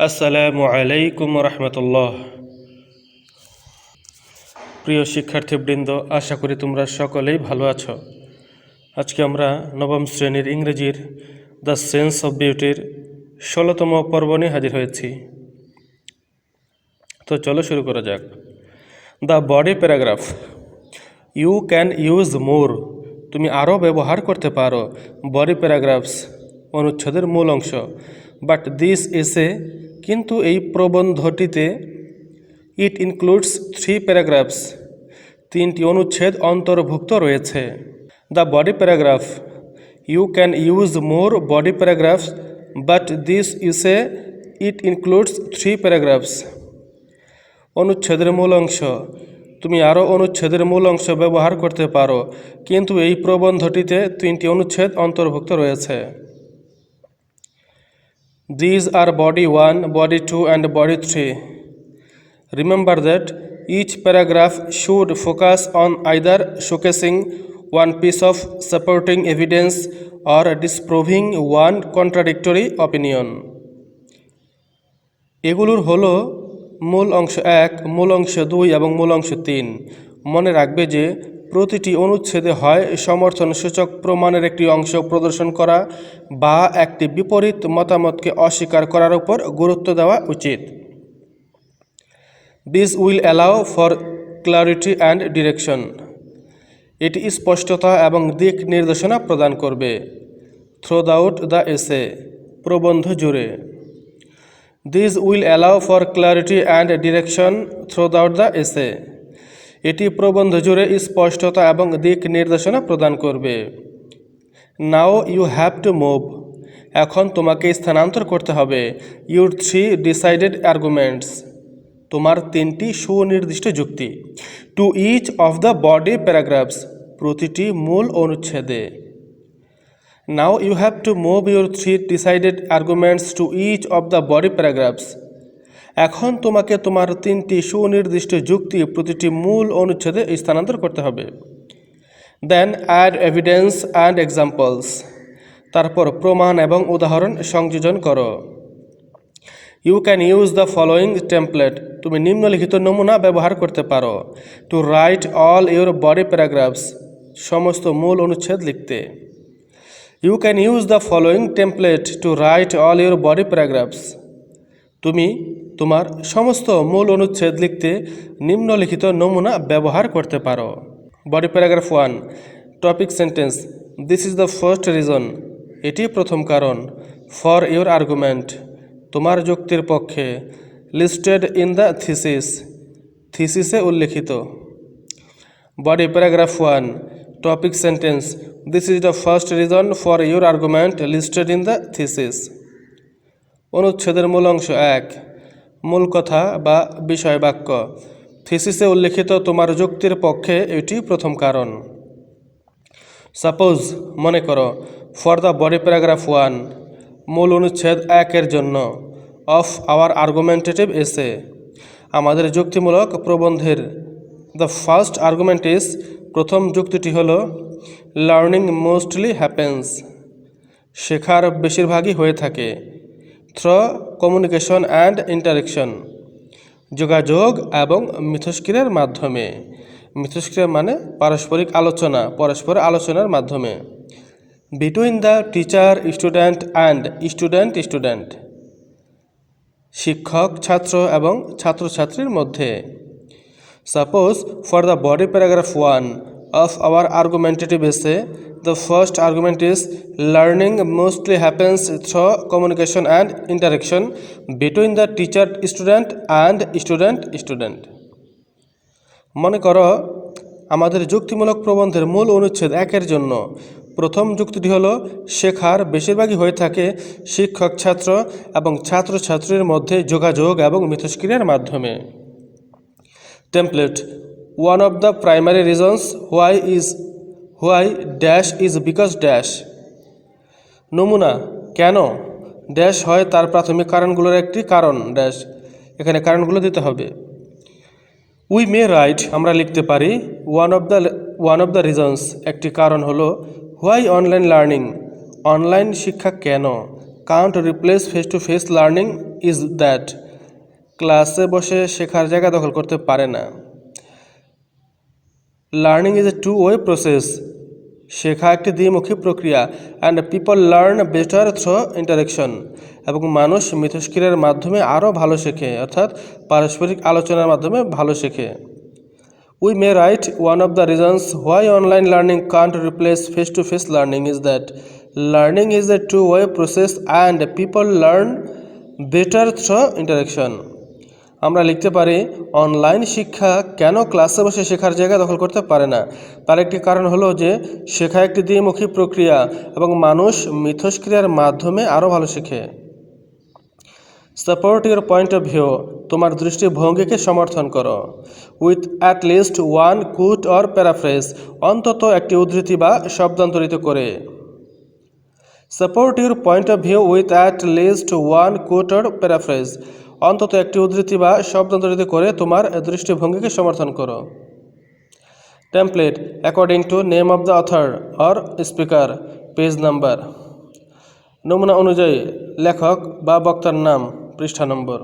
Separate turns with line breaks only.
আসসালামু আলাইকুম রহমতুল্লাহ। প্রিয় শিক্ষার্থীবৃন্দ, আশা করি তোমরা সকলেই ভালো আছো। আজকে আমরা নবম শ্রেণীর ইংরেজির দ্য সেন্স অফ বিউটির 16তম পর্ব নিয়ে হাজির হয়েছি। তো চলো শুরু করা যাক। The body paragraph. You can use more. তুমি আরও ব্যবহার করতে পারো বডি প্যারাগ্রাফস, অনুচ্ছেদের মূল অংশ। বাট দিস এসে, কিন্তু এই প্রবন্ধটিতে, ইট ইনক্লুডস 3 প্যারাগ্রাফস, 3টি অনুচ্ছেদ অন্তর্ভুক্ত রয়েছে। The body paragraph. You can use more body paragraphs, but this essay, it includes 3 paragraphs. অনুচ্ছেদের মূল অংশ। তুমি আরও অনুচ্ছেদের মূল অংশ ব্যবহার করতে পারো, কিন্তু এই প্রবন্ধটিতে 3টি অনুচ্ছেদ অন্তর্ভুক্ত রয়েছে। These are body 1, body 2 and body 3. Remember that each paragraph should focus on either showcasing one piece of supporting evidence or disproving one contradictory opinion. এগুলোর হলো মূল অংশ 1, মূল অংশ 2 এবং মূল অংশ 3। মনে রাখবে যে প্রতিটি অনুচ্ছেদে হয় সমর্থনসূচক প্রমাণের একটি অংশ প্রদর্শন করা বা একটি বিপরীত মতামতকে অস্বীকার করার উপর গুরুত্ব দেওয়া উচিত। This will allow for clarity and direction. এটি স্পষ্টতা এবং দিক নির্দেশনা প্রদান করবে। Throughout the essay, প্রবন্ধ জুড়ে। This will allow for clarity and direction throughout the essay. এটি প্রবন্ধ জুড়ে স্পষ্টতা এবং দিক নির্দেশনা প্রদান করবে। Now you have to move. এখন তোমাকে স্থানান্তর করতে হবে your 3 decided arguments, তোমার 3টি সুনির্দিষ্ট যুক্তি, to each of the body paragraphs, প্রতিটি মূল অনুচ্ছেদে। Now you have to move your 3 decided arguments to each of the body paragraphs. এখন তোমাকে তোমার 3টি সুনির্দিষ্ট যুক্তি প্রতিটি মূল অনুচ্ছেদে স্থানান্তর করতে হবে। Then add evidence and examples. তারপর প্রমাণ এবং উদাহরণ সংযোজন করো। You can use the following template. তুমি নিম্নলিখিত নমুনা ব্যবহার করতে পারো to write all your body paragraphs, সমস্ত মূল অনুচ্ছেদ লিখতে। You can use the following template to write all your body paragraphs. তুমি তোমার সমস্ত মূল অনুচ্ছেদ লিখতে নিম্নলিখিত নমুনা ব্যবহার করতে পারো। Body paragraph 1, topic sentence. This is the first reason, এটি প্রথম কারণ। ফর ইউর আর্গুমেন্ট, তোমার যুক্তির পক্ষে। লিস্টেড ইন দ্য থিসিস, থিসিসে উল্লেখিত। Body paragraph 1, topic sentence. This is the first reason for your argument listed in the thesis. অনুচ্ছেদের মূল অংশ 1, মূল কথা বা বিষয় বাক্য। থিসিসে উল্লেখিত তোমার যুক্তির পক্ষে এটি প্রথম কারণ। সাপোজ, মনে করো। ফর দ্য বডি প্যারাগ্রাফ 1, মূল অনুচ্ছেদ 1-এর জন্য। অফ আওয়ার আর্গুমেন্টেটিভ এসে, আমাদের যুক্তিমূলক প্রবন্ধের। দ্য ফার্স্ট আর্গুমেন্ট ইজ, প্রথম যুক্তিটি হল, লার্নিং মোস্টলি হ্যাপেন্স, শেখার বেশিরভাগই হয়ে থাকে। থ্রু কমিউনিকেশন অ্যান্ড ইন্টারেকশন, যোগাযোগ এবং মিথস্ক্রিয়ার মাধ্যমে। মিথস্ক্রিয়া মানে পারস্পরিক আলোচনা, পরস্পর আলোচনার মাধ্যমে। Between the teacher student and student student, শিক্ষক ছাত্র এবং ছাত্রছাত্রীর মধ্যে। Suppose, for the body paragraph 1 of our argumentative essay, the first argument is learning mostly happens through communication and interaction between the teacher student and student student. মনে করো, আমাদের যুক্তিমূলক প্রবন্ধের মূল অনুচ্ছেদ 1-এর জন্য প্রথম যুক্তিটি হলো, শেখার বেশিরভাগই হয়ে থাকে শিক্ষক ছাত্র এবং ছাত্রছাত্রীর মধ্যে যোগাযোগ এবং মিথস্ক্রিয়ার মাধ্যমে। Template. One of the primary reasons why dash is because dash. নমুনা, কেন ড্যাশ হয় তার প্রাথমিক কারণগুলোর একটি কারণ ড্যাশ, এখানে কারণগুলো দিতে হবে। উই মে রাইট, আমরা লিখতে পারি। ওয়ান অফ দ্য রিজনস, একটি কারণ হলো, হোয়াই অনলাইন লার্নিং, অনলাইন শিক্ষা কেন, can't replace face-to-face learning is that ক্লাসে বসে শেখার জায়গা দখল করতে পারে না। Learning is a two-way process, শেখা একটি দ্বিমুখী প্রক্রিয়া। And people learn better through interaction, এবং মানুষ মিথস্ক্রিয়ার মাধ্যমে আরও ভালো শেখে, অর্থাৎ পারস্পরিক আলোচনার মাধ্যমে ভালো শেখে। We may write one of the reasons why online learning can't replace face-to-face learning is that learning is a two-way process and people learn better through interaction. আমরা লিখতে পারি অনলাইন শিক্ষা কেন ক্লাসে বসে শেখার জায়গা দখল করতে পারে না। তার একটি কারণ হলো যে শেখা একটি দ্বিমুখী প্রক্রিয়া এবং মানুষ মিথস্ক্রিয়ার মাধ্যমে আরও ভালো শেখে। Support your point of view, তোমার দৃষ্টিভঙ্গিকে সমর্থন করো। With at least one quote or paraphrase, অন্তত একটি উদ্ধৃতি বা শব্দান্তরিত করে। Support your point of view with at least one quote or paraphrase, অন্তত একটি উদ্ধৃতি বা শব্দান্তরিত করে তোমার দৃষ্টিভঙ্গিকে সমর্থন করো। Template according to name of the author or speaker, page number. নমুনা অনুযায়ী লেখক বা বক্তার নাম, পৃষ্ঠা নম্বর।